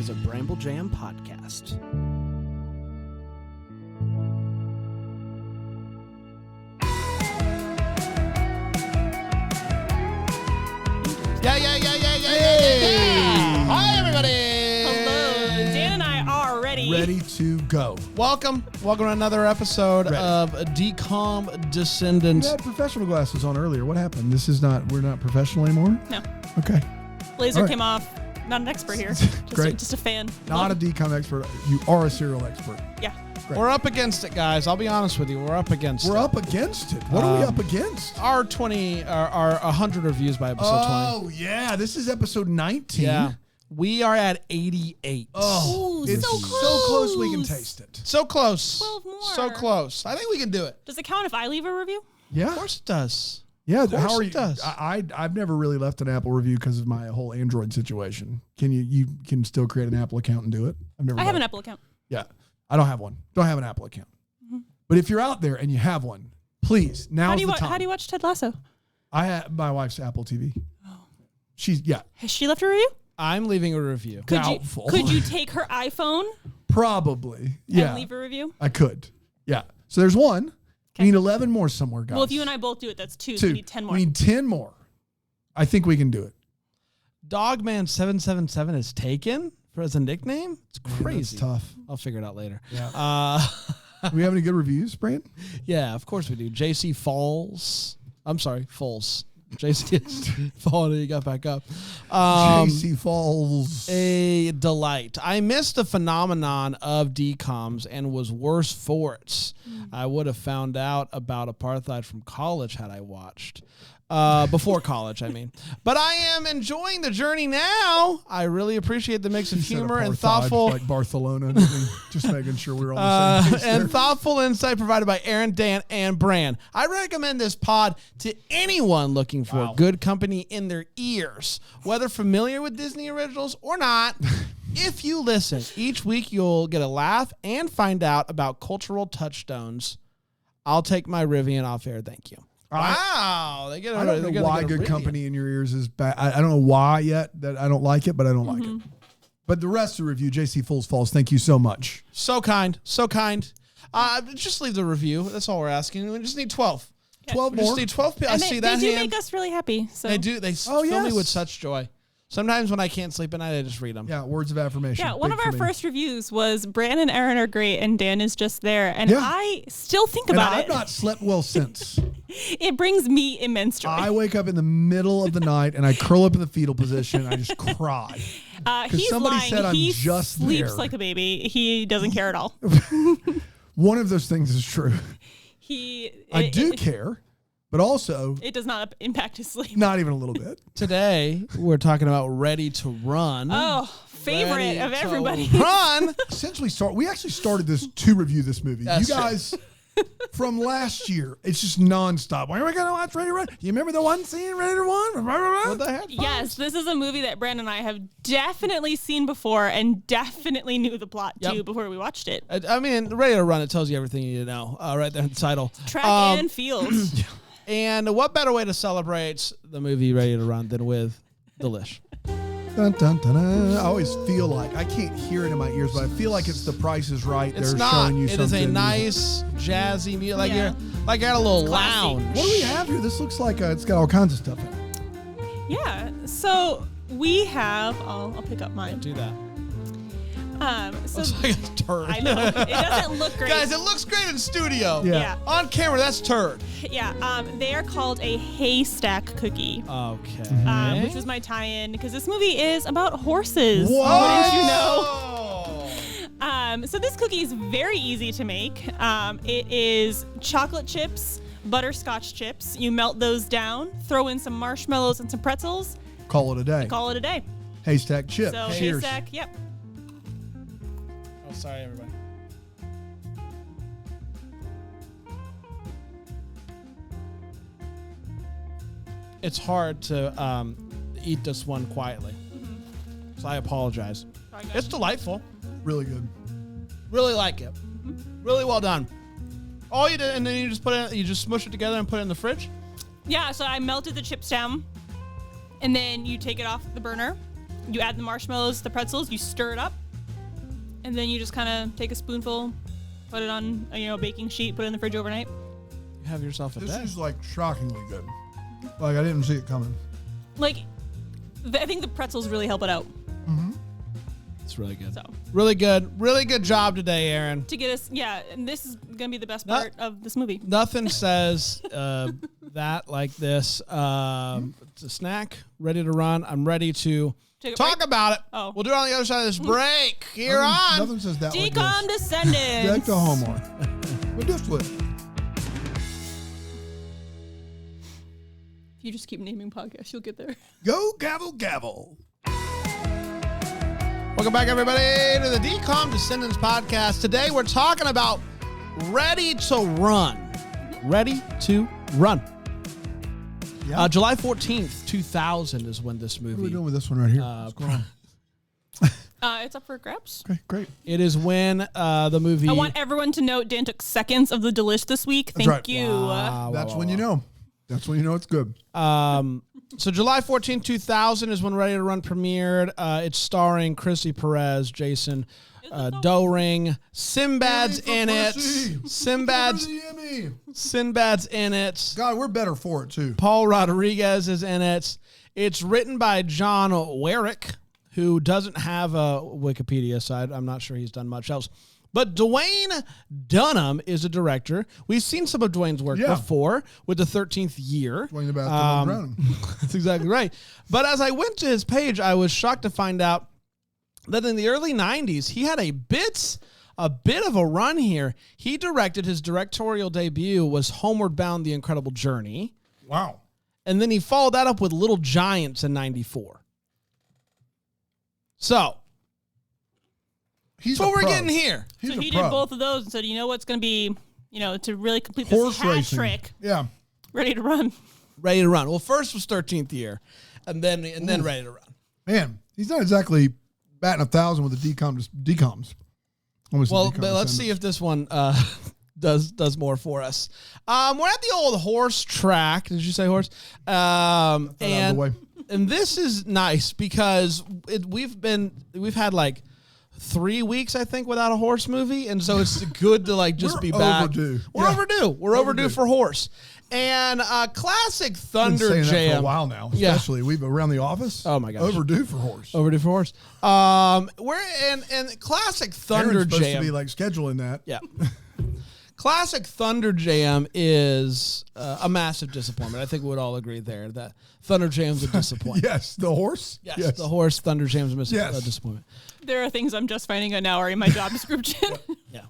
is a Bramble Jam podcast. Yeah. Hi, everybody. Hello. Dan and I are ready. Ready to go. Welcome to another episode of Decom Descendants. You had professional glasses on earlier. What happened? We're not professional anymore? No. Okay. Laser All right. came off. Not an expert here. Great. Just a fan. Not a decom expert. You are a serial expert. Yeah. Great. We're up against it, guys. I'll be honest with you. We're up against it. We're up against it. What are we up against? Our 100 reviews by episode 20. Oh, yeah. This is episode 19. Yeah. We are at 88. Oh, Ooh, it's so so close we can taste it. So close. 12 more. So close. I think we can do it. Does it count if I leave a review? Yeah. Of course it does. Yeah, Of course how are it you? does. I've never really left an Apple review because of my whole Android situation. Can you can still create an Apple account and do it? I have an Apple account. Yeah, I don't have one. Don't have an Apple account. Mm-hmm. But if you're out there and you have one, please now's the time. How do you watch Ted Lasso? I have my wife's Apple TV. Oh. Has she left a review? I'm leaving a review. Doubtful. Could you take her iPhone Probably. Yeah. and leave a review? I could. Yeah. So there's one. Okay. We need 11 more somewhere, guys. Well, if you and I both do it, that's two. So we need 10 more. We need 10 more. I think we can do it. Dogman777 is taken as a nickname. It's crazy. That's tough. I'll figure it out later. Yeah. Do we have any good reviews, Brandon? Yeah, of course we do. JC Falls. I'm sorry, Falls. JC is falling and he got back up. JC Falls. A delight. I missed the phenomenon of DComs and was worse for it. I would have found out about apartheid from college had I watched. Before college, I mean. But I am enjoying the journey now. I really appreciate the mix of humor and thoughtful... Like Barcelona. Just making sure we're on the same page there. And thoughtful insight provided by Erin, Dan, and Bran. I recommend this pod to anyone looking for good company in their ears, whether familiar with Disney originals or not. If you listen, each week you'll get a laugh and find out about cultural touchstones. I'll take my Rivian off air. Thank you. Wow. I don't know why good company in your ears is bad. I don't know why yet that I don't like it, but I don't like it. But the rest of the review, JC Falls, thank you so much. So kind. So kind. Just leave the review. That's all we're asking. We just need 12. Yeah. 12 We more. just need 12 people. I see that They do hand. make us really happy. So. They do. They fill me with such joy. Sometimes when I can't sleep at night, I just read them. Yeah, words of affirmation. Yeah, one Big of our for me. first reviews was Bran and Erin are great and Dan is just there. And I still think about I've it. not slept well since. It brings me immense joy. I wake up in the middle of the night and I curl up in the fetal position and I just cry. He's somebody lying. said I'm he just sleeps there. like a baby. He doesn't care at all. One of those things is true. I do care, but also It does not impact his sleep. not even a little bit. Today, we're talking about Ready to Run. Oh, favorite Ready of to everybody. Run. Since we actually started this to review this movie. That's you guys, from last year, it's just nonstop. When are we going to watch Ready to Run? You remember the one scene, Ready to Run? What the heck? Yes, this is a movie that Brandon and I have definitely seen before and definitely knew the plot too before we watched it. I mean, Ready to Run, it tells you everything you need to know right there in the title. Track and field. And what better way to celebrate the movie Ready to Run than with Delish? Dun, dun, dun, dun. I always feel like, I can't hear it in my ears, but I feel like it's The Price is Right. It's They're not. showing you It something. is a nice, jazzy music. Like Yeah. you're at a little It's classy. lounge. What do we have here? This looks like it's got all kinds of stuff in it. Yeah. So we have. I'll pick up mine. Do that. So Looks like a turd. I know it doesn't look great. Guys, it looks great in studio. Yeah. On camera, that's turd. Yeah. They are called a haystack cookie. Okay. Which was my tie-in because this movie is about horses. Whoa! Wouldn't you know? So this cookie is very easy to make. It is chocolate chips, butterscotch chips. You melt those down, throw in some marshmallows and some pretzels. Call it a day. Call it a day. Haystack chip. So Cheers. haystack, yep. Oh, sorry, everybody. It's hard to eat this one quietly. So I apologize. Sorry, guys. It's delightful. Really good. Really like it. Really well done. All you did, and then you just you just smush it together and put it in the fridge? Yeah, so I melted the chips down, and then you take it off the burner, You add the marshmallows, the pretzels, you stir it up, and then you just kind of take a spoonful, put it on a baking sheet, put it in the fridge overnight. You have yourself a day. This is like shockingly good. Like I didn't see it coming. Like, I think the pretzels really help it out. It's really good. So. Really good. Really good job today, Erin. To get us, and this is going to be the best part of this movie. Nothing says that like this. It's a snack, ready to run. I'm ready to talk about it. Oh. We'll do it on the other side of this break. Here Nothing says that like Decom this. Descendants. Deck the homework. But this one. If you just keep naming podcasts, you'll get there. Go gavel gavel. Welcome back, everybody, to the Decom Descendants podcast. Today, we're talking about Ready to Run. Ready to Run. Yeah. July 14th, 2000 is when this movie... What are we doing with this one right here? What's going on? It's up for grabs. Okay, great. It is when the movie... I want everyone to note Dan took seconds of the delish this week. Thank right. you. That's when you know. That's when you know it's good. So July 14th, 2000 is when Ready to Run premiered. It's starring Chrissy Perez, Jason Dohring. Sinbad's in it. Sinbad's in it. God, we're better for it, too. Paul Rodriguez is in it. It's written by John Warwick, who doesn't have a Wikipedia site. I'm not sure he's done much else. But Dwayne Dunham is a director. We've seen some of Dwayne's work before with the 13th Year. Dwayne the Bathtub Drowning. That's exactly right. But as I went to his page, I was shocked to find out that in the early 90s, he had a bit of a run here. He directed, his directorial debut was Homeward Bound, The Incredible Journey. Wow. And then he followed that up with Little Giants in 94. So... He's That's what we're pro. getting here. So he did both of those and said, you know what's going to be, to really complete Horse this hat racing. trick. Yeah. Ready to Run. Ready to Run. Well, first was 13th Year, and then Ready to Run. Man, he's not exactly batting 1,000 with the decoms. Well, but let's see if this one does more for us. We're at the old horse track. Did you say horse? And this is nice because we've had like 3 weeks, I think, without a horse movie, and so it's good to just be back. Overdue. We're overdue. We're overdue for horse. And classic Thunder been saying Jam. that for a while now, especially we've around the office. Oh my gosh, overdue for horse. Overdue for horse. We're in classic Thunder Aaron's supposed Jam. to be scheduling that. Yeah. Classic Thunder Jam is a massive disappointment. I think we would all agree there that Thunder Jam's a disappointment. Yes, the horse. Yes, the horse Thunder Jam's a disappointment. There are things I'm just finding out now are in my job description. Yeah.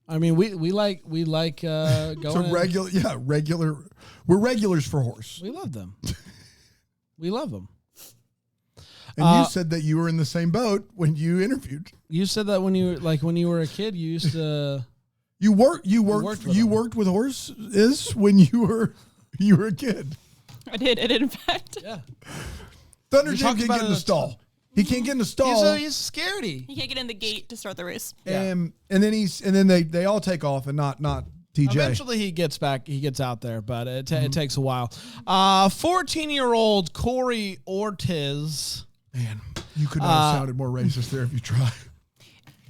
I mean, we like going. So regular. We're regulars for horse. We love them. We love them. And you said that you were in the same boat when you interviewed. You said that when you were a kid, you used to. You worked with horses when you were a kid. I did in fact. Yeah. Thunder Jam can't get in the stall. He can't get in the stall. He's scaredy. He can't get in the gate to start the race. And then they all take off and not TJ. Eventually he gets back. He gets out there, but it takes a while. 14-year-old Corey Ortiz. Man, you could not have sounded more racist there if you tried.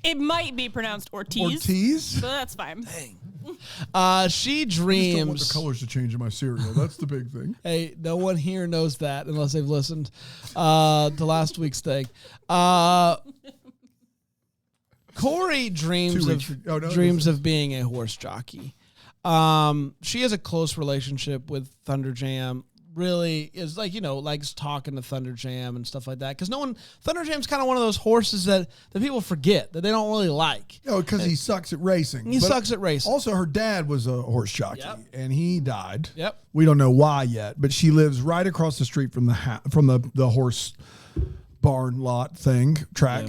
It might be pronounced Ortiz. Ortiz? But that's fine. Dang. She dreams. I just don't want the colors to change in my cereal. That's the big thing. Hey, no one here knows that unless they've listened to last week's thing. Corey dreams of being a horse jockey. She has a close relationship with Thunder Jam. Really is likes talking to Thunder Jam and stuff like that. Because Thunder Jam's kind of one of those horses that people forget that they don't really like. Because he sucks at racing. He sucks at racing. Also, her dad was a horse jockey, and he died. Yep. We don't know why yet, but she lives right across the street from the horse barn lot track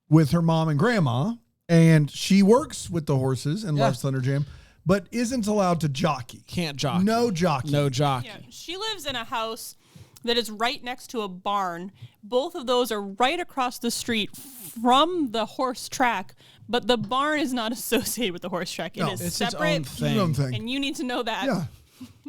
with her mom and grandma, and she works with the horses and loves Thunder Jam. But isn't allowed to jockey. Can't jockey. No jockey. No jockey. Yeah, she lives in a house that is right next to a barn. Both of those are right across the street from the horse track, but the barn is not associated with the horse track. It's separate. Its own thing. And you need to know that. Yeah,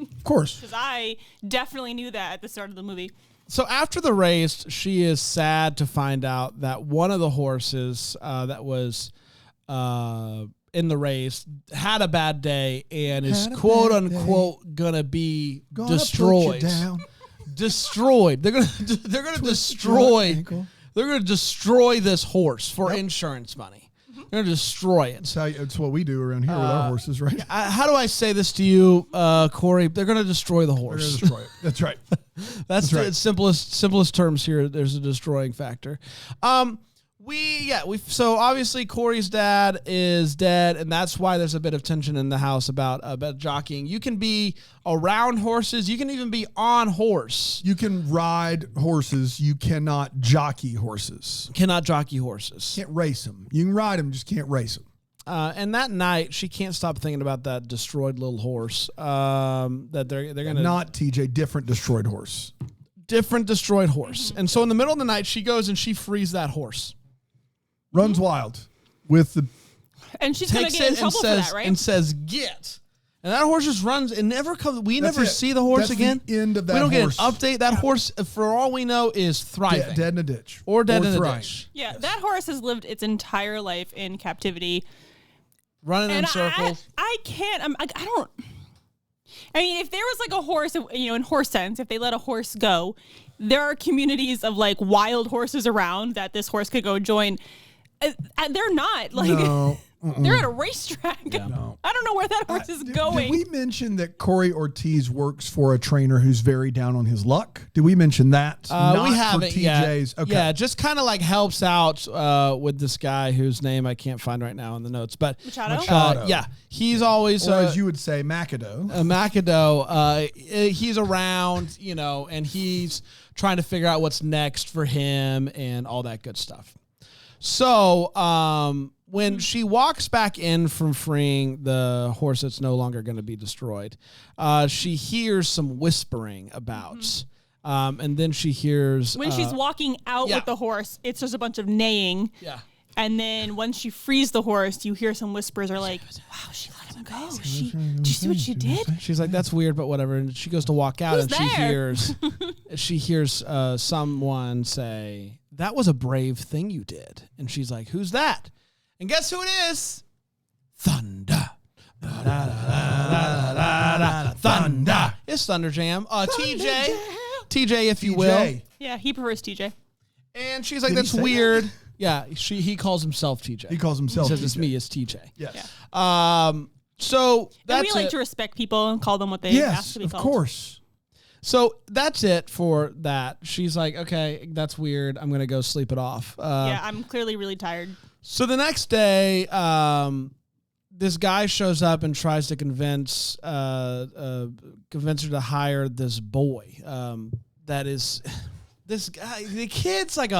of course. Because I definitely knew that at the start of the movie. So after the race, she is sad to find out that one of the horses that was in the race had a bad day and is quote unquote gonna be destroyed. Destroyed. They're gonna destroy. They're gonna destroy this horse for insurance money. They're gonna destroy it. It's what we do around here with our horses, right? How do I say this to you, Corey? They're gonna destroy the horse. They're gonna destroy it. That's right. That's right. Simplest terms here. There's a destroying factor. So obviously Corey's dad is dead, and that's why there's a bit of tension in the house about jockeying. You can be around horses. You can even be on horse. You can ride horses. You cannot jockey horses. Cannot jockey horses. Can't race them. You can ride them, just can't race them. And that night, she can't stop thinking about that destroyed little horse. That they're gonna not TJ, different destroyed horse. Different destroyed horse. And so in the middle of the night, she goes and she frees that horse. Runs wild with the... And she's going to get in trouble for that, right? And says, get. And that horse just runs and never comes. We never see the horse again. The end of that we don't horse. Get an update. That horse, for all we know, is thriving. Dead in a ditch. Or dead in a ditch. Yeah, that horse has lived its entire life in captivity. Running in circles. I can't. I don't... I mean, if there was like a horse, in horse sense, if they let a horse go, there are communities of like wild horses around that this horse could go join. They're not like they're at a racetrack. Yeah. No. I don't know where that horse is going. Did we mention that Corey Ortiz works for a trainer who's very down on his luck? Did we mention that? We haven't yet. Okay. Yeah, just kind of like helps out with this guy whose name I can't find right now in the notes. But Machado. Yeah, he's always, or as you would say, Macado. Macado. He's around, and he's trying to figure out what's next for him and all that good stuff. So when she walks back in from freeing the horse that's no longer going to be destroyed, she hears some whispering about. And then she hears... When she's walking out with the horse, it's just a bunch of neighing. Yeah. And then when she frees the horse, you hear some whispers are like, wow, she let him go. Did you see what she did? She's like, that's weird, but whatever. And she goes to walk out and she hears someone say... That was a brave thing you did. And she's like, who's that? And guess who it is? Thunder. Thunder. It's Thunder Jam. TJ. TJ, if you will. Yeah, he prefers TJ. And she's like, that's weird. That? Yeah, he calls himself TJ. He calls himself He says TJ. It's me, it's TJ. Yes. Yeah. So that's we like to respect people and call them what they ask to be called. Of course. So that's it for that. She's like, okay, that's weird. I'm going to go sleep it off. I'm clearly really tired. So the next day, this guy shows up and tries to convince her to hire this boy. That is this guy. The kid's like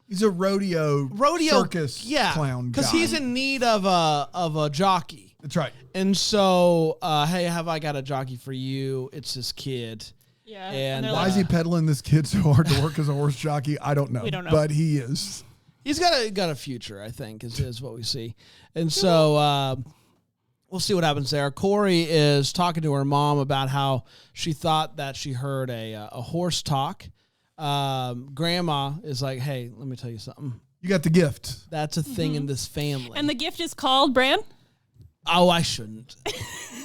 he's a rodeo circus clown guy. Because he's in need of a jockey. That's right. And so, hey, have I got a jockey for you? It's this kid. Yeah. And why is he peddling this kid so hard to work as a horse jockey? I don't know. We don't know. But he is. He's got a future, I think, is what we see. And so we'll see what happens there. Corey is talking to her mom about how she thought that she heard a horse talk. Grandma is like, hey, let me tell you something. You got the gift. That's a thing in this family. And the gift is called, Bran? Oh, I shouldn't.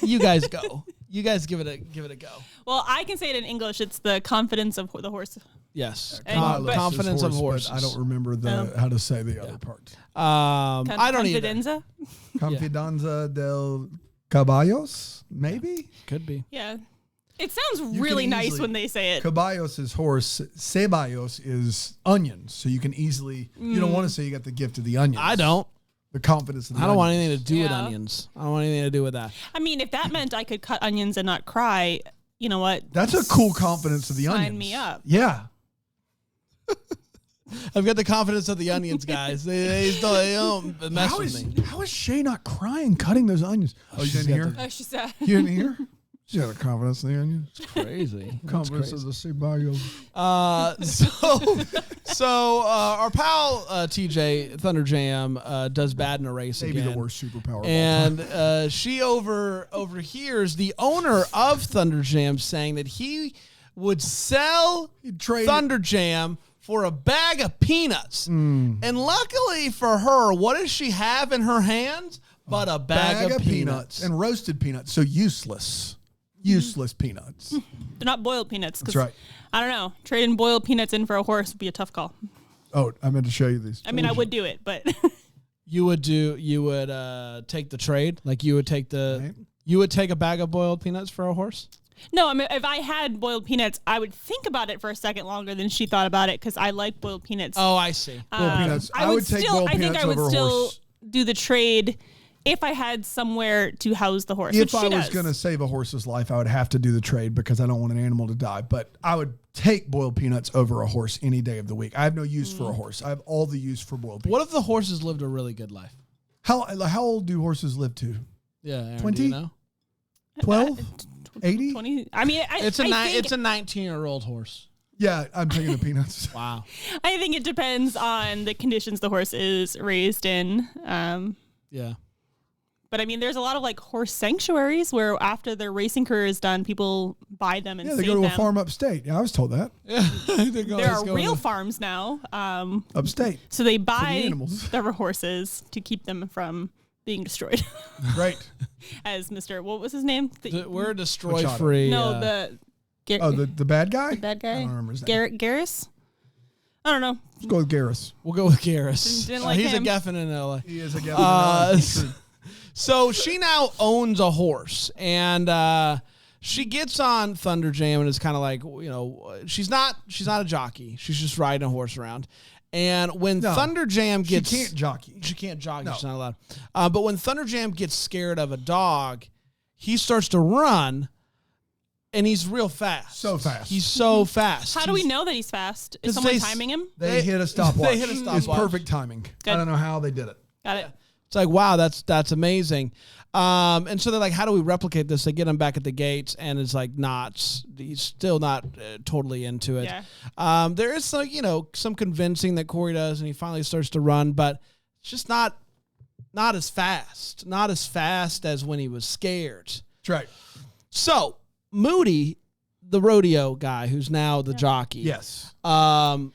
You guys go. You guys give it a go. Well, I can say it in English. It's the confidence of the horse. Yes. Confidence of horses. I don't remember how to say the other part. I don't either. Confidenza? Confidanza del caballos, maybe? Could be. Yeah. It sounds really nice when they say it. Caballos is horse. Ceballos is onions. So you can easily, you don't want to say you got the gift of the onions. I don't. The confidence of the I don't onions. want anything to do with onions. I don't want anything to do with that. I mean, if that meant I could cut onions and not cry, you know what? That's a cool confidence of the onions. Sign me up. Yeah. I've got the confidence of the onions, guys. They don't mess with me. How is Shay not crying cutting those onions? Oh, you didn't hear? Oh, she said. You didn't hear? She had a confidence in the onions. It's crazy. Confidence of the Ceballos. So our pal TJ Thunder Jam does bad in a race Maybe again. the worst superpower. And she overhears the owner of Thunder Jam saying that he would sell Thunder Jam for a bag of peanuts. And luckily for her, what does she have in her hands but a bag of peanuts? And roasted peanuts, so useless. Useless peanuts. They're not boiled peanuts. That's right. I don't know. Trading boiled peanuts in for a horse would be a tough call. Oh, I meant to show you these. I mean, I would do it, but you would take the trade? Like you would take you would take a bag of boiled peanuts for a horse? No, I mean, if I had boiled peanuts, I would think about it for a second longer than she thought about it because I like boiled peanuts. Oh, I see. Boiled peanuts. I would take boiled peanuts over a horse. I think I would still do the trade if I had somewhere to house the horse. If I was going to save a horse's life, I would have to do the trade because I don't want an animal to die. But I would take boiled peanuts over a horse any day of the week. I have no use for a horse. I have all the use for boiled peanuts. What if the horses lived a really good life? How old do horses live to? Yeah, Erin, 20? do you know? 12? 80? 20. I mean, it's a 19-year-old horse. Yeah, I'm taking the peanuts. Wow. I think it depends on the conditions the horse is raised in. Yeah. But I mean, there's a lot of like horse sanctuaries where after their racing career is done, people buy them and they go to a farm upstate. Yeah, I was told that. Yeah, there are real farms now. Upstate. So they buy the horses to keep them from being destroyed. Right. As what was his name? We're destroy free. No, the bad guy? The bad guy? I don't remember his name. Garrus? I don't know. Let's go with Garrus. We'll go with Garrus. Didn't like he's him. a Geffen in LA. He is a Geffen in LA. So she now owns a horse, and she gets on Thunder Jam, and it's kind of like, she's not a jockey. She's just riding a horse around. And when Thunder Jam gets... She can't jockey. She can't jockey. No. She's not allowed. But when Thunder Jam gets scared of a dog, he starts to run, and he's real fast. So fast. He's so fast. How do we know that he's fast? Is someone timing him? They hit a stopwatch. They hit a stopwatch. It's perfect timing. Good. I don't know how they did it. Got it. It's like, wow, that's amazing. And so they're like, how do we replicate this? They get him back at the gates, and it's like, he's still not totally into it. Yeah. There is some convincing that Corey does, and he finally starts to run, but it's just not as fast. Not as fast as when he was scared. That's right. So Moody, the rodeo guy who's now the jockey. Yes.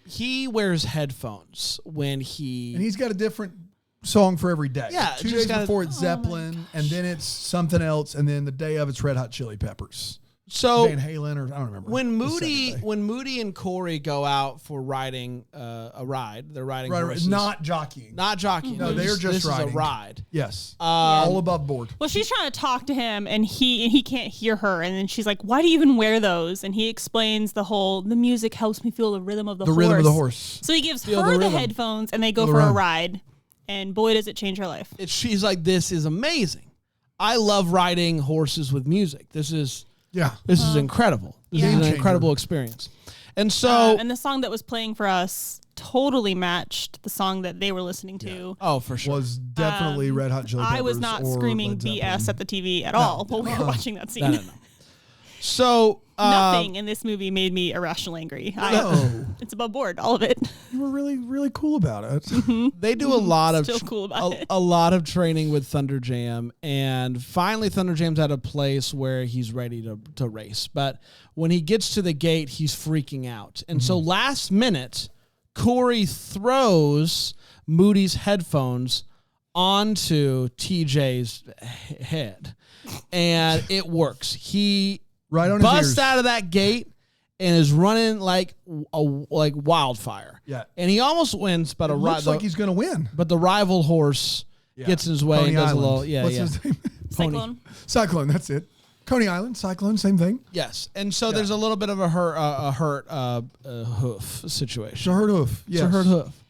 He wears headphones when he... And he's got a different song for every day. Yeah. 2 days before it's Zeppelin, and then it's something else, and then the day of it's Red Hot Chili Peppers. So Van Halen, or I don't remember. When Moody and Corey go out for riding a ride, they're riding horses. Not jockeying. Not jockeying. No, they're just this riding. Is a ride. Yes. All above board. Well, she's trying to talk to him, and he can't hear her. And then she's like, "Why do you even wear those?" And he explains the music helps me feel the rhythm of the horse. The rhythm of the horse. So he gives her the headphones, and they go for a ride. And boy, does it change her life. She's like, this is amazing. I love riding horses with music. This is incredible. This is an incredible experience. And so... and the song that was playing for us totally matched the song that they were listening to. Yeah. Oh, for sure. Was definitely Red Hot Chili Peppers. I was not screaming BS at the TV at all while we were watching that scene. No. So... nothing in this movie made me irrationally angry. It's above board, all of it. You were really, really cool about it. They do a lot of still cool about it. A lot of training with Thunder Jam, and finally Thunder Jam's at a place where he's ready to race. But when he gets to the gate, he's freaking out. And so last minute, Corey throws Moody's headphones onto TJ's head, and it works. He right on busts his ears. out of that gate and is running like wildfire. Yeah, and he almost wins, but looks like he's going to win. But the rival horse gets in his way Coney and does Island. a little. What's his name? Cyclone. That's it. Coney Island, Cyclone, same thing. Yes, and so there's a little bit of a hurt hoof situation. It's a hurt hoof. Yes. It's a hurt hoof.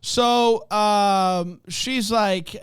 So she's like,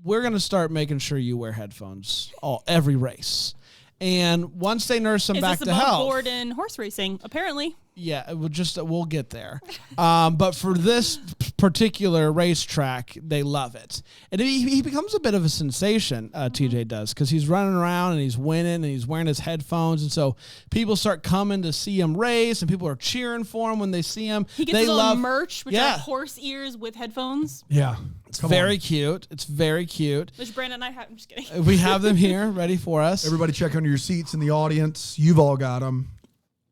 we're gonna start making sure you wear headphones every race. And once they nurse him back to health, above board in horse racing, apparently. Yeah, we'll get there. But for this particular racetrack, they love it. And he becomes a bit of a sensation, TJ does, because he's running around and he's winning and he's wearing his headphones. And so people start coming to see him race, and people are cheering for him when they see him. He gets a little merch, which are horse ears with headphones. Yeah. It's very cute. It's very cute. Which Brandon and I have. I'm just kidding. We have them here ready for us. Everybody check under your seats in the audience. You've all got them.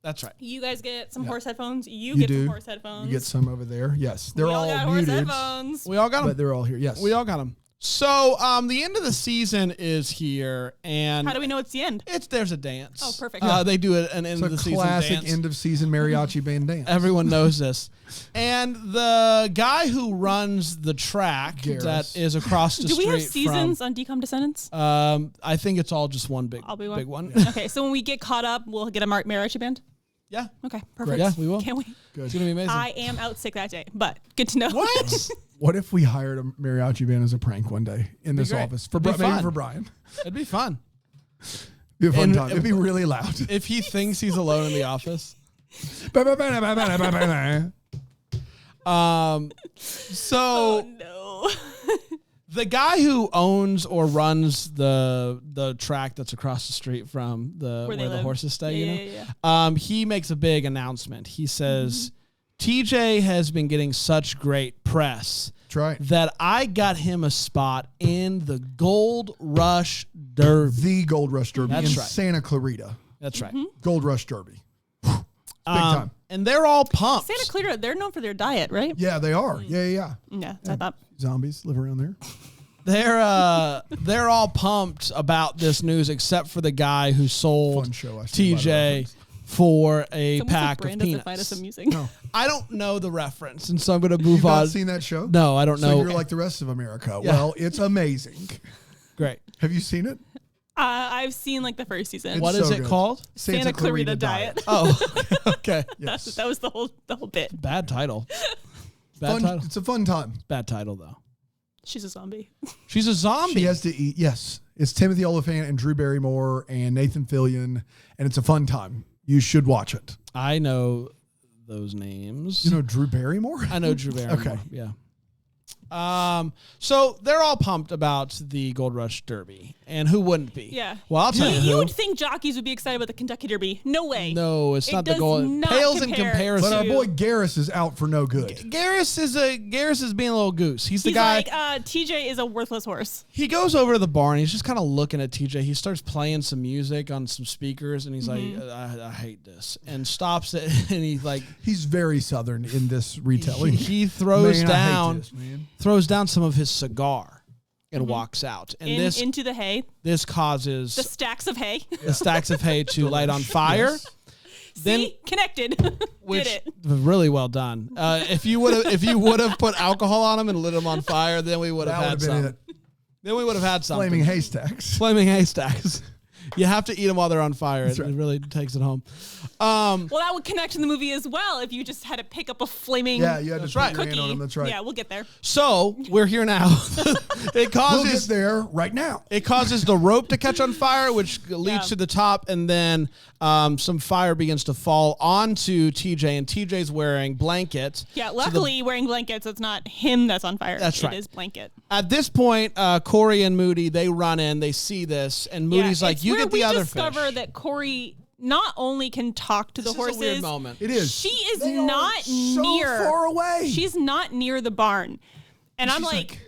That's right. You guys get some horse headphones. You You get some do. horse headphones. You get some over there. Yes, they're We all got horse muted, headphones. We all got but them. they're all here. Yes, We all got them. So the end of the season is here, and How do we know it's the end? there's a dance. Oh, perfect. They do an end of the it's a season classic dance. end of season mariachi band dance. Everyone knows this. And the guy who runs the track Garrus. that is across the Do street we have seasons on Decom Descendants? I think it's all just one big, I'll be big one. Okay, so when we get caught up, we'll get a mariachi band? Yeah. Okay, perfect. Yeah, we will. Can't wait. Good. It's going to be amazing. I am out sick that day, but good to know. What? What if we hired a mariachi band as a prank one day in this great. office for It'd be maybe fun. for Brian? It'd be fun. Be a fun And- time. It'd be really loud. If he thinks he's alone in the office. So Oh, no. the guy who owns or runs the track that's across the street from where the live. horses stay, Yeah. he makes a big announcement. He says, TJ has been getting such great press That's right. that I got him a spot in the Gold Rush Derby. The Gold Rush Derby That's in right. Santa Clarita. That's right. Gold Rush Derby. Big time. And they're all pumped. Santa Clarita, they're known for their diet, right? Yeah, they are. Yeah. Yeah, I thought. Zombies live around there. They're all pumped about this news, except for the guy who sold Fun show, I stand by the TJ reference. for a It's almost like pack of Brand doesn't find peanuts. us some music. No. I don't know the reference, and so I'm going to move You've on. not seen that show? No, I don't So know. you're like the rest of America. Yeah. Well, it's amazing. Great. Have you seen it? I've seen like the first season. What is so it good. called? Santa Clarita Diet. Oh, okay. Yes. That was the whole bit. Bad title. Bad Fun, title. it's a fun time. Bad title though. She's a zombie. She's a zombie. She has to eat. Yes. It's Timothy Oliphant and Drew Barrymore and Nathan Fillion, and it's a fun time. You should watch it. I know those names. You know Drew Barrymore? I know Drew Barrymore. Okay. Yeah. So they're all pumped about the Gold Rush Derby, and who wouldn't be? Yeah. Well, I'll tell you You who. would think jockeys would be excited about the Kentucky Derby. No way. No, it's It not the does gold. not Pales in compare comparison. But our to- boy Garrus is out for no good. Garrus is being a little goose. He's the He's guy. like, TJ is a worthless horse. He goes over to the barn. He's just kind of looking at TJ. He starts playing some music on some speakers, and he's like, I hate this, and stops it. And he's like, He's very southern in this retelling. he throws Man, I hate down this, man. throws down some of his cigar and walks out. And Into the hay. this causes The stacks of hay. the stacks of hay to light on fire. Yes. Then See? Connected. which Did it. really well done. If you would have put alcohol on them and lit them on fire, then we would have That had would have been some. it. Then we would have had something. Flaming haystacks. Flaming haystacks. You have to eat them while they're on fire. It right. really takes it home. Well, that would connect in the movie as well if you just had to pick up a flaming Yeah, you had to put right. your cookie. hand on him. That's right. Yeah, we'll get there. So we're here now. It We'll causes get there right now. it causes the rope to catch on fire, which leads Yeah. to the top, and then some fire begins to fall onto TJ, and TJ's wearing blanket. Yeah, So the- luckily wearing blankets, it's not him that's on fire. That's right. It is blanket. at this point, Corey and Moody, they run in, they see this, and Moody's Yeah, like, it's "You where get the we other discover fish." that Corey not only can talk to the This is horses. a weird moment. It is. She is They are not so near. far away. She's not near the barn, and I'm She's like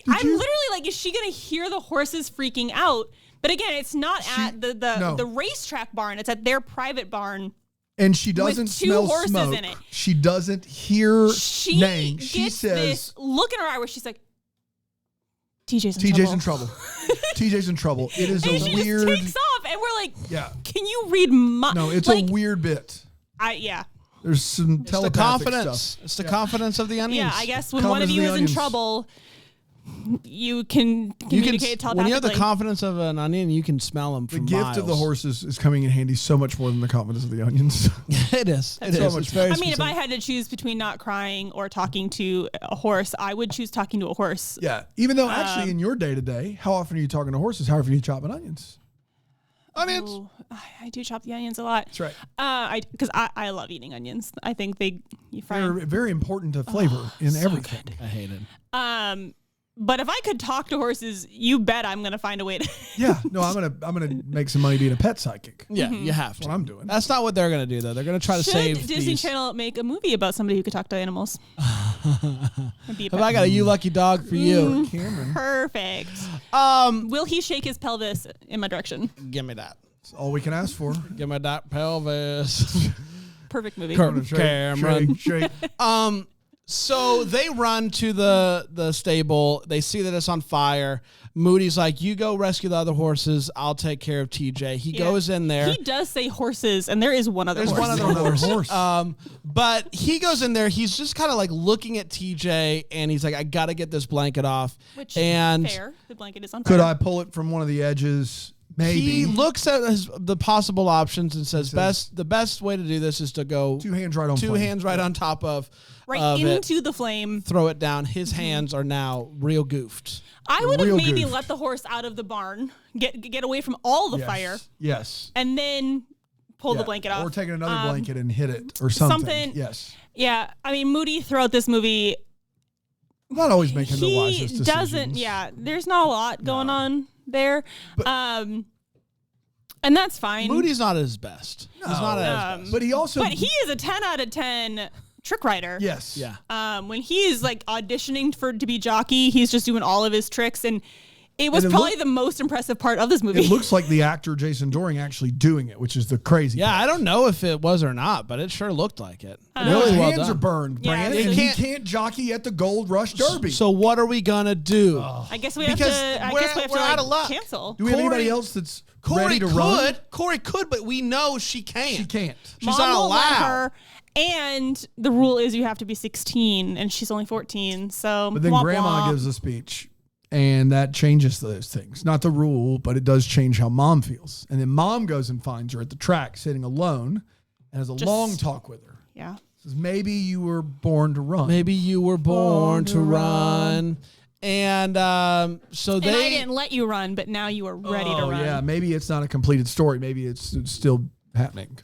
I'm literally like, is she gonna hear the horses freaking out? But again, it's not at the racetrack barn. It's at their private barn. And she doesn't two smell horses smoke. in it. She doesn't hear She neighing. gets She says, this look in her eye where she's like, TJ's in TJ's trouble. in trouble. TJ's in trouble. It is And a she weird. just takes off, and we're like, Yeah. can you read my? No, it's like, a weird bit. Yeah. There's some It's the telepathic confidence. stuff. It's the confidence of the onions. Yeah, I guess when Confidence one of of you the is onions. in trouble, you can You communicate can, when you have the telepathically. confidence of an onion, you can smell them The from gift of the miles. horses is coming in handy so much more than the confidence of the onions. It is. It so is. much It's very I mean, if I specific. had to choose between not crying or talking to a horse, I would choose talking to a horse. Yeah. Even though actually in your day to day, how often are you talking to horses? How often are you chopping onions? onions. Ooh, I do chop the onions a lot. That's right. Because I love eating onions. I think you fry They're 'em. very important to flavor in everything. I hate it. But if I could talk to horses, you bet I'm gonna find a way to. Yeah. No, I'm gonna make some money being a pet psychic. Yeah, you have to. What I'm doing. That's not what they're going to do, though. They're going to try to Should save Disney these. Channel make a movie about somebody who could talk to animals? It'd be a Have I got a you lucky dog for Mm. you? Cameron. perfect. Will he shake his pelvis in my direction? Give me that. That's all we can ask for. Give me that pelvis. Perfect movie. Cameron. Shake. So they run to the stable. They see that it's on fire. Moody's like, you go rescue the other horses. I'll take care of TJ. He goes in there. He does say horses, and there is one other horse. There's one other horse. But he goes in there. He's just kind of like looking at TJ, and he's like, I got to get this blanket off. Which, and fair. The blanket is on fire. Could I pull it from one of the edges? Maybe. He looks at the possible options and says, the best way to do this is to go two hands right on top of into the flame. Throw it down. His hands are now real goofed. I would have maybe let the horse out of the barn, get away from all the fire. Yes. And then pull the blanket off. Or taking another blanket and hit it or something. Yes. Yeah. I mean, Moody throughout this movie, not always making the wisest decisions. There's not a lot going on there. But, and that's fine. Moody's not at his best. No. He's not at his best. But he is a 10 out of 10 trick rider. Yes. Yeah. When he's like auditioning to be jockey, he's just doing all of his tricks, and it was probably the most impressive part of this movie. It looks like the actor Jason Dohring actually doing it, which is the crazy part. I don't know if it was or not, but it sure looked like it. Really his hands are burned, Brand, and he can't jockey at the Gold Rush Derby. So what are we gonna do? I guess we have to we're out of luck. Cancel. Do we have anybody else that's ready to run? Corey could, but we know she can't. She can't. She's Mom not won't let allowed. her. And the rule is you have to be 16, and she's only 14. So, but then Grandma gives a speech, and that changes those things. Not the rule, but it does change how Mom feels. And then Mom goes and finds her at the track, sitting alone, and has a long talk with her. Yeah, says maybe you were born to run. Maybe you were born to run. And so they. And I didn't let you run, but now you are ready to run. Yeah, maybe it's not a completed story. Maybe it's still happening.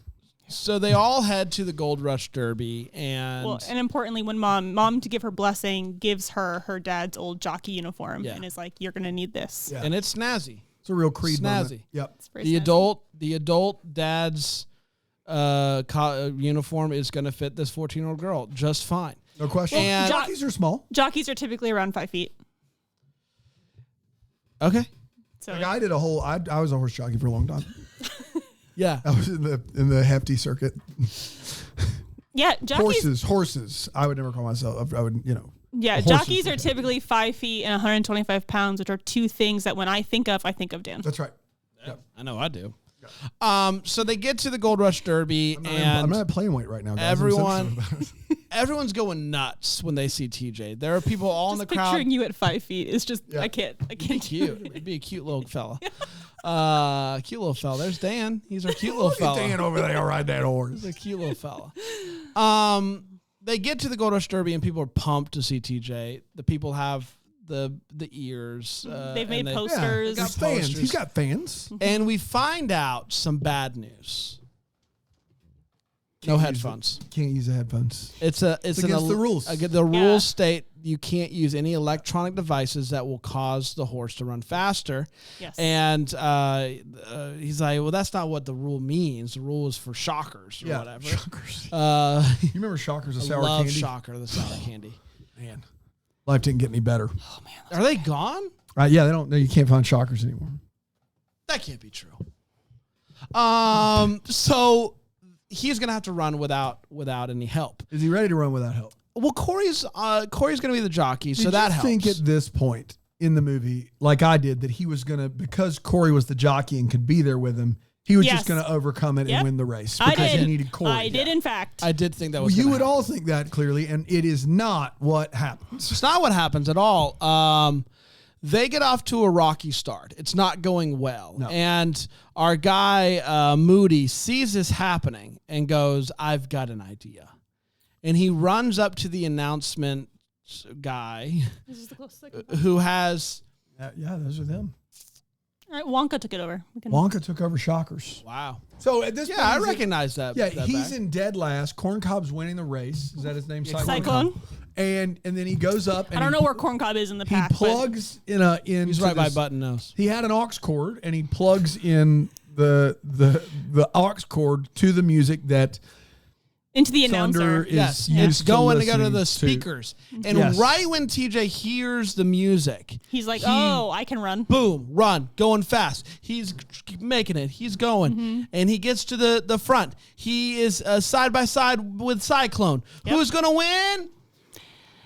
So they all head to the Gold Rush Derby, and importantly, when mom to give her blessing gives her dad's old jockey uniform, and is like, "You're gonna need this," and it's snazzy. It's a real Creed snazzy. Moment. Yep. The adult dad's uniform is gonna fit this 14-year-old girl just fine. No question. And jockeys are small. Jockeys are typically around 5 feet. Okay. So I did I was a horse jockey for a long time. Yeah, I was in the hefty circuit. Yeah, jockeys. Horses. I would never call myself. I would, Yeah, jockeys are typically 5 feet and 125 pounds, which are two things that when I think of Dan. That's right. Yeah, I know I do. So they get to the Gold Rush Derby, I'm not playing weight right now, guys. Everyone's going nuts when they see TJ. There are people all in the crowd. Picturing you at 5 feet is just I can't. Cute. It'd be a cute little fella. Cute little fella. There's Dan. He's our cute little fella. Dan over there riding that horse. He's a cute little fella. They get to the Gold Rush Derby and people are pumped to see TJ. The people have the ears. They've made posters. Got fans. He's got fans. And we find out some bad news. No headphones. Can't use the headphones. It's against the rules. The rules state you can't use any electronic devices that will cause the horse to run faster. Yes. And he's like, well, that's not what the rule means. The rule is for shockers or whatever. Shockers. You remember Shockers, the sour love candy? Shocker, the sour candy. Man, life didn't get any better. Oh man, are they gone? Yeah, they don't. No, you can't find Shockers anymore. That can't be true. So he's gonna have to run without any help. Is he ready to run without help? Well, Corey's gonna be the jockey, so that helps. I think at this point in the movie, like I did, that he was gonna, because Corey was the jockey and could be there with him, he was just gonna overcome it and win the race because he needed Corey. I did, in fact. I did think that was. You would all think that clearly, and it is not what happens. It's not what happens at all. They get off to a rocky start. It's not going well. No. And our guy, Moody, sees this happening and goes, I've got an idea. And he runs up to the announcement guy who has... Yeah, those are them. All right, Wonka took it over. Wonka took over Shockers. Wow. So at this point... I recognize that. Yeah, that he's back. in dead last. Corncob's winning the race. Is that his name? Cyclone. And then he goes up. And I don't know where Corncob is in the pack. He plugs in. He's right by Button Nose. He had an aux cord, and he plugs in the aux cord to the music that Into the thunder announcer. is Yes, used it's going to go to listening the speakers. And Yes. right when TJ hears the music, He's like, oh, I can run. boom, run, going fast. He's making it. He's going. And he gets to the front. He is side by side with Cyclone. Yep. Who's going to win?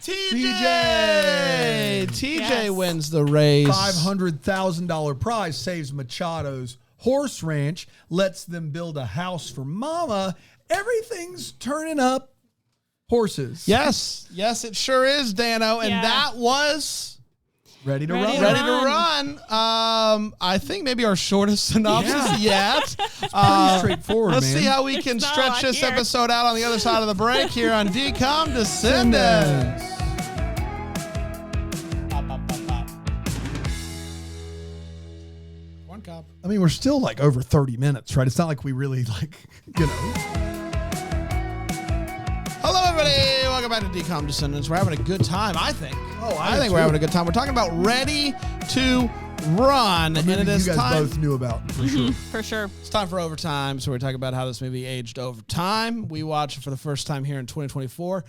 TJ. TJ wins the race. $500,000 prize saves Machado's horse ranch, lets them build a house for Mama. Everything's turning up horses. Yes. Yes, it sure is, Dano. And Yeah. that was Ready to Ready run. to Ready to Run. I think maybe our shortest synopsis yet. Pretty straightforward, Let's man. see how we can It's not stretch a lot this here. episode out on the other side of the break here on Decom Descendants. One cop. I mean, we're still like over 30 minutes, right? It's not like we really Hello, everybody. Welcome back to Decom Descendants. We're having a good time, I think. Oh, I I think do we're too. having a good time. We're talking about Ready to Run. And it you is guys time. both knew about for sure. For sure. It's time for overtime, so we're talking about how this movie aged over time. We watched it for the first time here in 2024.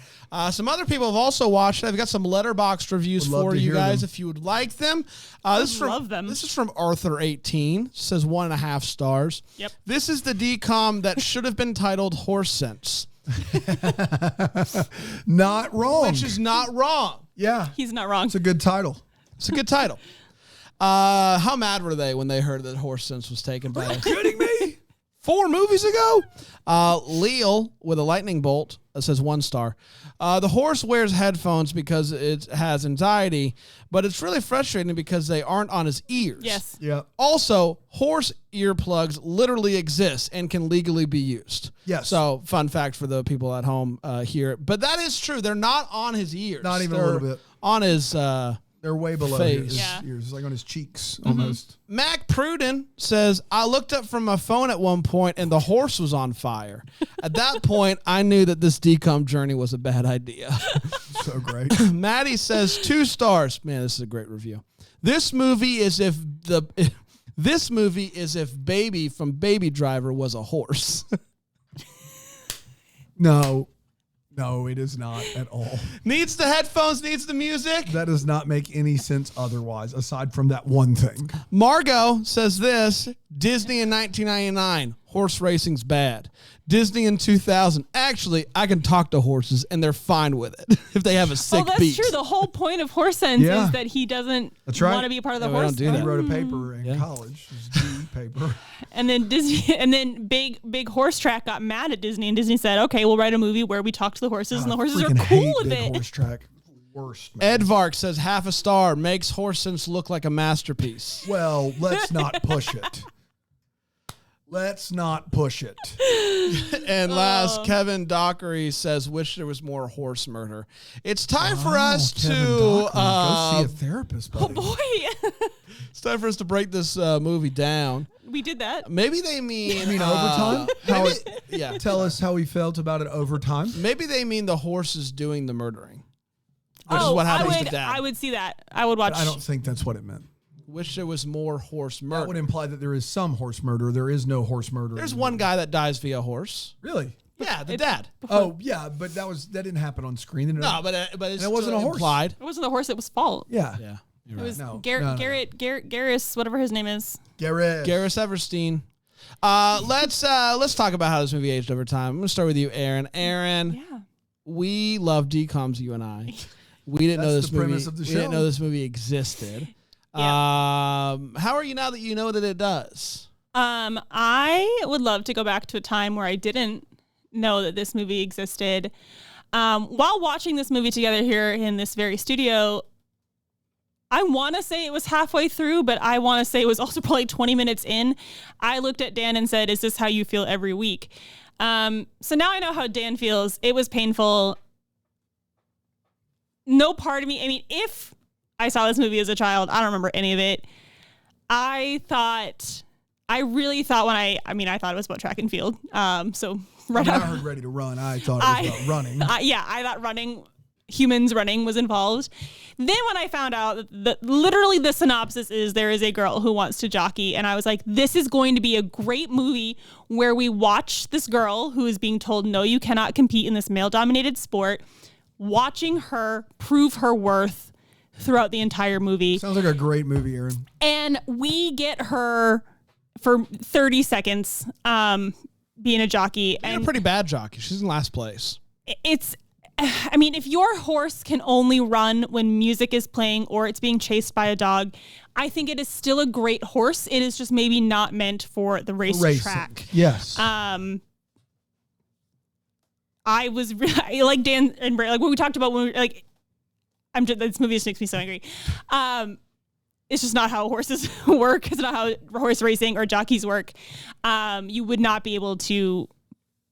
Some other people have also watched it. I've got some letterboxd reviews Would love for to you hear guys them. if you would like them. This is from, love them. This is from Arthur18. Says 1.5 stars. Yep. This is the decom that should have been titled Horse Sense, Not wrong. which is not wrong. Yeah, He's not wrong. it's a good title. It's a good title. How mad were they when they heard that Horse Sense was taken by us? Kidding me? 4 movies ago? Leal with a lightning bolt says 1 star. The horse wears headphones because it has anxiety, but it's really frustrating because they aren't on his ears. Yes. Yeah. Also, horse earplugs literally exist and can legally be used. Yes. So, fun fact for the people at home here. But that is true. They're not on his ears. Not even a They're little bit. On his... They're way below Face. his Yeah. ears, like on his cheeks almost. Mac Pruden says, I looked up from my phone at one point and the horse was on fire. At that point, I knew that this decom journey was a bad idea. So great. Maddie says 2 stars. Man, this is a great review. This movie is if Baby from Baby Driver was a horse. No, it is not at all. Needs the headphones, needs the music. That does not make any sense otherwise, aside from that one thing. Margot says this, Disney in 1999, horse racing's bad. Disney in 2000, actually, I can talk to horses and they're fine with it if they have a sick Well, that's beat. true. The whole point of Horse Sense Yeah. is that he doesn't That's right. want to be a part of the Yeah, we horse. don't do I that. wrote a paper in college. It was G paper. And then Disney, and then big horse track got mad at Disney, and Disney said, "Okay, we'll write a movie where we talk to the horses, and the horses are Freaking cool hate with big it." horse track. Worst. Man. Edvark says 0.5 star, makes Horse Sense look like a masterpiece. Well, let's not push it. Let's not push it. And last, Kevin Dockery says, wish there was more horse murder. It's time for us Kevin to Dockery, go see a therapist, buddy. Boy, it's time for us to break this movie down. we did that. Maybe they mean overtime? How maybe, yeah. Tell us how he felt about it over time. Maybe they mean the horses doing the murdering. Which is what happens I would, to Dad. I would see that. I would watch. I don't think that's what it meant. Wish there was more horse That murder. would imply that there is some horse murder. There is no horse murder. There's one guy that dies via horse. Really? Yeah, the dad. Oh yeah, but that didn't happen on screen. No, but it's it wasn't still a horse. implied. It wasn't the horse; it was fault. Yeah. Yeah, you're It right. was No, Garrett, no, no. Garrett, Garrus, whatever his name is. Garrett. Garrus Everstein. Let's talk about how this movie aged over time. I'm gonna start with you, Erin. Erin, Yeah. we love DComs, you and I. We didn't know That's this the movie. premise of the We didn't show. know this movie existed. How are you now that you know that it does? I would love to go back to a time where I didn't know that this movie existed. While watching this movie together here in this very studio, I want to say it was halfway through, but I want to say it was also probably 20 minutes in. I looked at Dan and said, "Is this how you feel every week?" So now I know how Dan feels. It was painful. No part of me, I mean, if I saw this movie as a child, I don't remember any of it. I really thought when I thought it was about track and field. So right I off, heard Ready to Run. I thought it was about running. I thought running humans running was involved. Then when I found out that literally the synopsis is there is a girl who wants to jockey, and I was like, this is going to be a great movie where we watch this girl who is being told, no, you cannot compete in this male-dominated sport, watching her prove her worth throughout the entire movie. Sounds like a great movie, Erin. And we get her for 30 seconds being a jockey. And a pretty bad jockey. She's in last place. I mean, if your horse can only run when music is playing or it's being chased by a dog, I think it is still a great horse. It is just maybe not meant for the racetrack. Yes. I was really, like Dan and Bray, like what we talked about when we like, this movie just makes me so angry. It's just not how horses work. It's not how horse racing or jockeys work. You would not be able to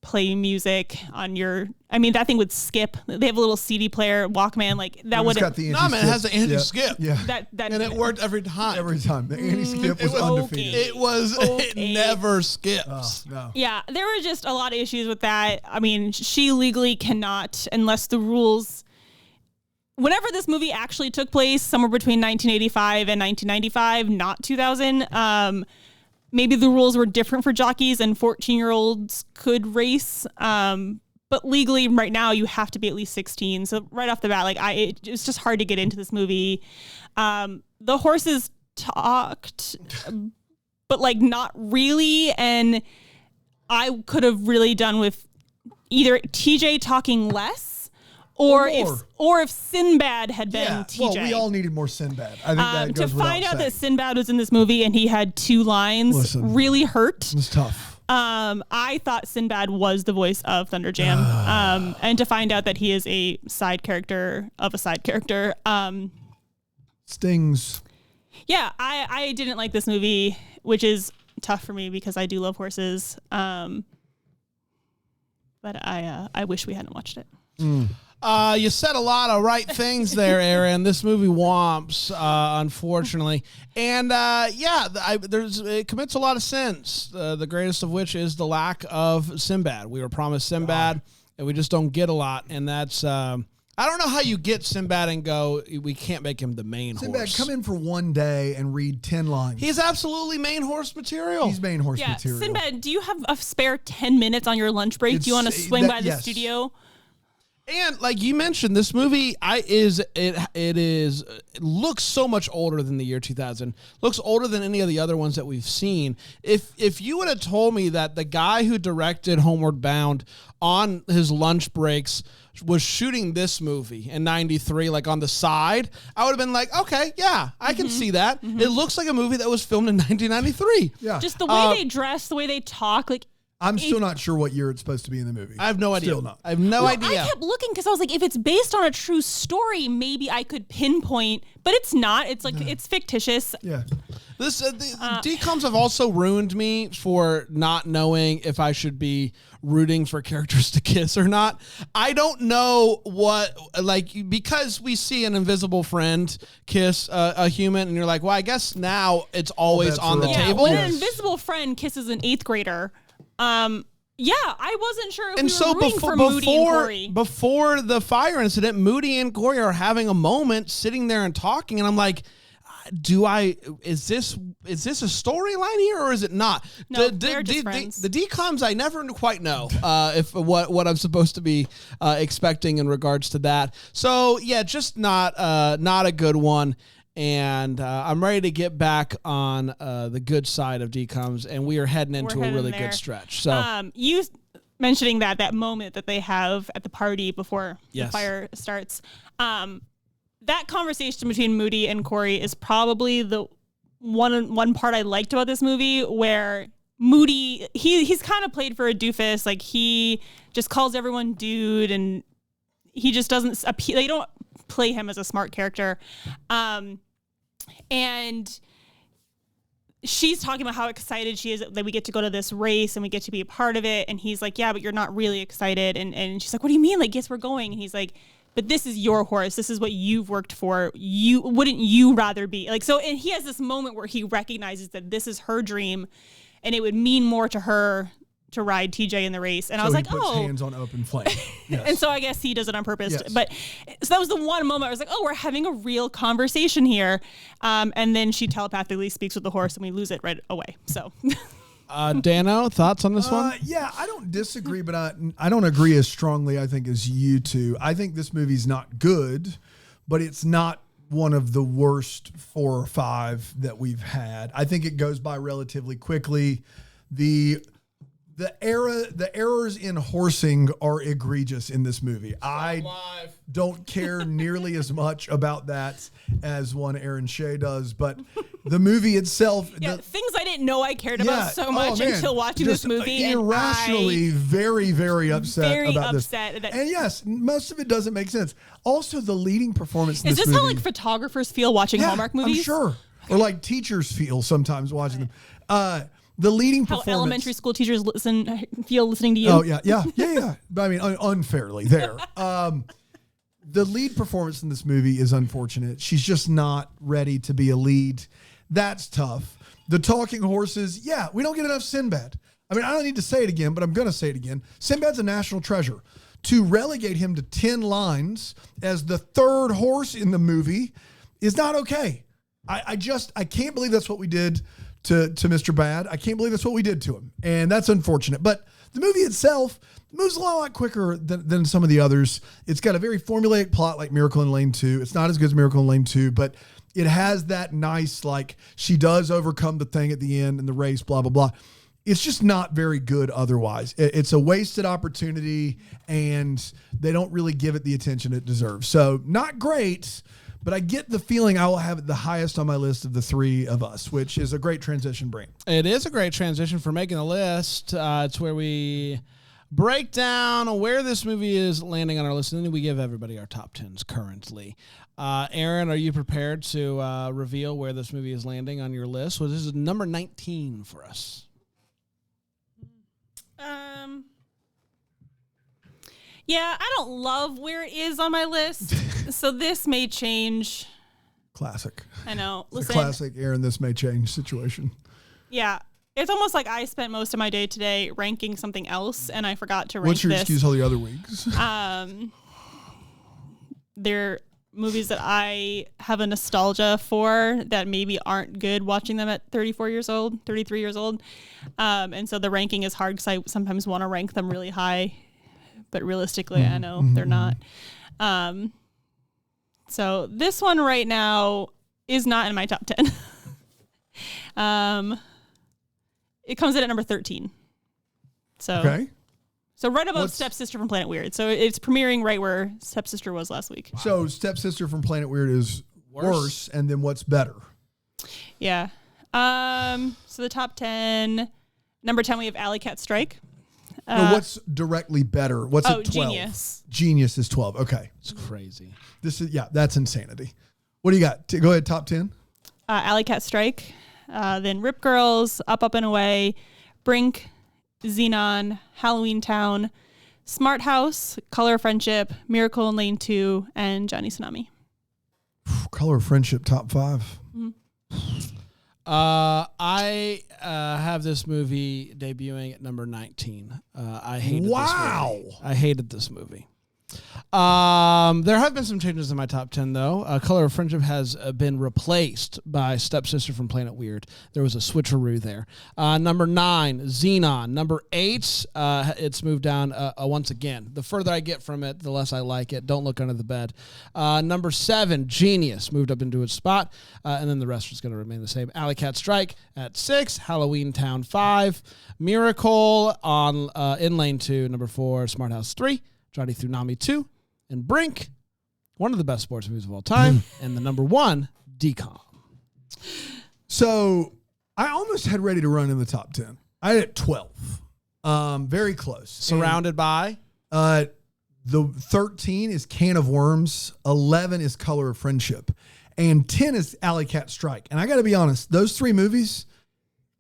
play music on your, that thing would skip. They have a little CD player, Walkman, like that would. It has the anti-skip. Yeah. That and it worked every time. Every time. The anti-skip was undefeated. It was, it never skips. Oh, no. Yeah, there were just a lot of issues with that. I mean, she legally cannot, unless the rules, whenever this movie actually took place, somewhere between 1985 and 1995, not 2000, maybe the rules were different for jockeys and 14-year-olds could race. But legally right now you have to be at least 16. So right off the bat, like it's just hard to get into this movie. The horses talked, but like not really. And I could have really done with either TJ talking less or if Sinbad had been TJ. Well, we all needed more Sinbad. I think that goes to find out saying. that Sinbad was in this movie and he had 2 lines really hurt. It was tough. I thought Sinbad was the voice of Thunder Jam. And to find out that he is a side character of a side character. Stings. Yeah, I didn't like this movie, which is tough for me because I do love horses. But I wish we hadn't watched it. You said a lot of right things there, Erin. This movie womps, unfortunately. And it commits a lot of sins, the greatest of which is the lack of Sinbad. We were promised Sinbad, and we just don't get a lot. And that's, I don't know how you get Sinbad and go, we can't make him the main horse. Sinbad, come in for one day and read 10 lines. He's absolutely main horse material. He's main horse material. Sinbad, do you have a spare 10 minutes on your lunch break? Do you want to swing by the studio? And like you mentioned, this movie it looks so much older than the year 2000. Looks older than any of the other ones that we've seen. If you would have told me that the guy who directed Homeward Bound on his lunch breaks was shooting this movie in 93, like on the side, I would have been like, okay, yeah, I can see that. It looks like a movie that was filmed in 1993. Yeah. Just the way they dress, the way they talk, like. I'm still not sure what year it's supposed to be in the movie. I have no idea. Still not. I have no idea. I kept looking because I was like, if it's based on a true story, maybe I could pinpoint, but it's not. It's like, it's fictitious. Yeah. The DComs have also ruined me for not knowing if I should be rooting for characters to kiss or not. I don't know because we see an invisible friend kiss a human and you're like, well, I guess now it's always on the table. When an invisible friend kisses an 8th grader, I wasn't sure if and we were rooting for Moody and Corey. Before the fire incident, Moody and Corey are having a moment sitting there and talking, and I'm like, is this a storyline here or is it not? No, they're just friends. The DComs, I never quite know if what I'm supposed to be expecting in regards to that. So yeah, just not a good one. And I'm ready to get back on the good side of DComs, and we are heading into a really good stretch. So you mentioning that moment that they have at the party before the fire starts, that conversation between Moody and Corey is probably the one part I liked about this movie, where Moody he's kind of played for a doofus, like he just calls everyone dude, and he just doesn't appeal. They don't play him as a smart character. And she's talking about how excited she is that we get to go to this race and we get to be a part of it. And he's like, yeah, but you're not really excited. And she's like, what do you mean? Like, yes, we're going. And he's like, but this is your horse. This is what you've worked for. Wouldn't you rather be like, so, and he has this moment where he recognizes that this is her dream and it would mean more to her to ride TJ in the race. And so I was like, he puts oh. hands on open flame. Yes. And so I guess he does it on purpose. Yes. But so that was the one moment I was like, oh, we're having a real conversation here. And then she telepathically speaks with the horse and we lose it right away. So. Dano, thoughts on this one? Yeah, I don't disagree, but I don't agree as strongly, I think, as you two. I think this movie's not good, but it's not one of the worst 4 or 5 that we've had. I think it goes by relatively quickly. The errors in horsing are egregious in this movie. I don't care nearly as much about that as one Erin Shea does, but the movie itself, things I didn't know I cared about so much until watching this movie. Irrationally, very, very upset about this. And yes, most of it doesn't make sense. Also, the leading performance in is this this movie, how like photographers feel watching Hallmark movies? I'm sure. Or like teachers feel sometimes watching them. The leading how performance. Elementary school teachers feel listening to you. Oh, yeah. But I mean, unfairly there. The lead performance in this movie is unfortunate. She's just not ready to be a lead. That's tough. The talking horses, we don't get enough Sinbad. I mean, I don't need to say it again, but I'm going to say it again. Sinbad's a national treasure. To relegate him to 10 lines as the 3rd horse in the movie is not okay. I can't believe that's what we did to Mr. Bad. I can't believe that's what we did to him. And that's unfortunate. But the movie itself moves a lot quicker than some of the others. It's got a very formulaic plot like Miracle in Lane 2. It's not as good as Miracle in Lane 2, but it has that nice, like, she does overcome the thing at the end in the race, blah, blah, blah. It's just not very good otherwise. It's a wasted opportunity, and they don't really give it the attention it deserves. So not great, but I get the feeling I will have it the highest on my list of the 3 of us, which is a great transition, Brent. It is a great transition for making the list. It's where we break down where this movie is landing on our list, and then we give everybody our top 10s currently. Erin, are you prepared to reveal where this movie is landing on your list? Well, this is number 19 for us. Yeah, I don't love where it is on my list, so this may change. Classic. I know. Listen, classic Erin, this may change situation. Yeah. It's almost like I spent most of my day today ranking something else, and I forgot to rank What's your this. excuse all the other weeks? They're movies that I have a nostalgia for that maybe aren't good watching them at 33 years old. And so the ranking is hard because I sometimes want to rank them really high, but realistically, I know they're not. So this one right now is not in my top 10. It comes in at number 13. So okay. So right above Stepsister from Planet Weird. So it's premiering right where Stepsister was last week. Wow. So Stepsister from Planet Weird is worse, and then what's better? Yeah. So the top 10, number 10 we have Alley Cat Strike. No, what's directly better? What's at 12? Genius. Genius is 12. Okay. It's crazy. That's insanity. What do you got? Go ahead, top 10. Alley Cat Strike. Then Rip Girls, Up, Up and Away, Brink, Xenon, Halloween Town, Smart House, Color of Friendship, Miracle in Lane 2, and Johnny Tsunami. Color of Friendship, top 5. Mm-hmm. I have this movie debuting at number 19. I hated this movie. I hated this movie. There have been some changes in my top 10, though. Color of Friendship has been replaced by Stepsister from Planet Weird. There was a switcheroo there. Number 9, Xenon. Number 8, it's moved down once again. The further I get from it, the less I like it. Don't Look Under the Bed. Number 7, Genius, moved up into its spot. And then the rest is going to remain the same. Alley Cat Strike at 6, Halloween Town 5, Miracle on in Lane 2, number 4, Smart House 3, Johnny Tsunami 2, and Brink, one of the best sports movies of all time, and the number 1, Decom. So I almost had Ready to Run in the top 10. I had it 12. Very close. Surrounded by? The 13 is Can of Worms, 11 is Color of Friendship, and 10 is Alley Cat Strike. And I got to be honest, those 3 movies,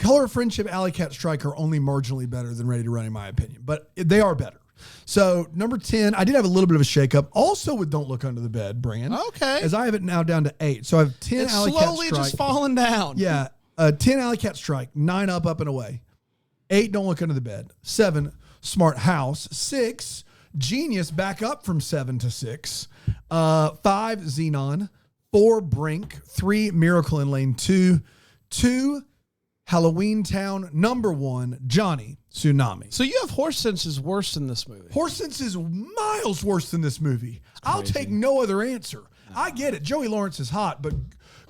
Color of Friendship, Alley Cat Strike, are only marginally better than Ready to Run in my opinion, but they are better. So number 10, I did have a little bit of a shakeup. Also with Don't Look Under the Bed, Brand. Okay. As I have it now down to 8. So I have 10 Alley Cat Strike. Slowly just falling down. Yeah. 10 Alley Cat Strike, 9 Up, Up and Away, 8, don't look under the bed. 7, smart house. 6, genius, back up from 7 to 6. 5, Xenon. 4, Brink. 3, Miracle in Lane 2. 2, Halloween Town. Number 1, Johnny Tsunami. So you have horse senses worse than this movie. Horse sense is miles worse than this movie. I'll take no other answer. No. I get it. Joey Lawrence is hot, but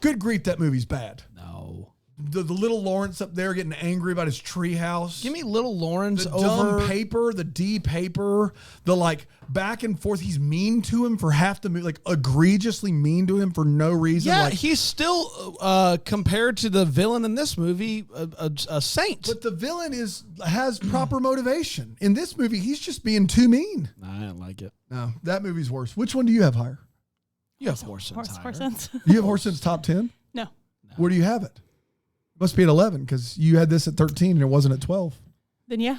good grief, that movie's bad. No. The little Lawrence up there getting angry about his treehouse. Give me little Lawrence the over dumb paper, the D paper, the like back and forth. He's mean to him for half the movie, like egregiously mean to him for no reason. Yeah, like, he's still compared to the villain in this movie, a saint. But the villain has proper motivation. In this movie, he's just being too mean. I didn't like it. No, that movie's worse. Which one do you have higher? You have horse sense. Horse sense. You have horse sense top 10? No. Where do you have it? Must be at 11 because you had this at 13 and it wasn't at 12. Then yeah.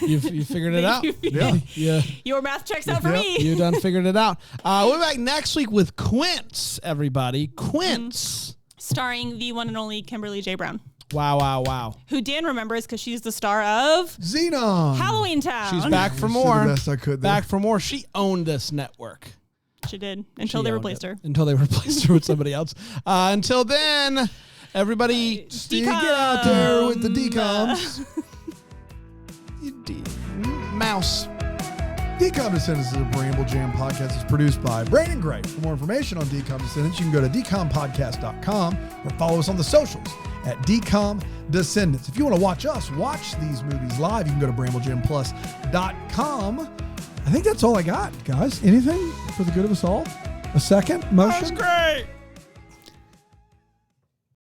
You figured it out. Yeah. Your math checks out for me. You done figured it out. We're back next week with Quince, everybody. Quince. Starring the one and only Kimberly J. Brown. Wow. Who Dan remembers because she's the star of Xenon. Halloween Town. She's back for more. The best I could there. Back for more. She owned this network. She did. Until they replaced her. Until they replaced her with somebody else. Until then, everybody... Steve, get out there with the decoms. Mouse. Decom Descendants is a Bramble Jam podcast. It's produced by Brandon Gray. For more information on Decom Descendants, you can go to decompodcast.com or follow us on the socials at Decom Descendants. If you want to watch us watch these movies live, you can go to BrambleJamPlus.com. I think that's all I got, guys. Anything for the good of us all? A second motion? That was great.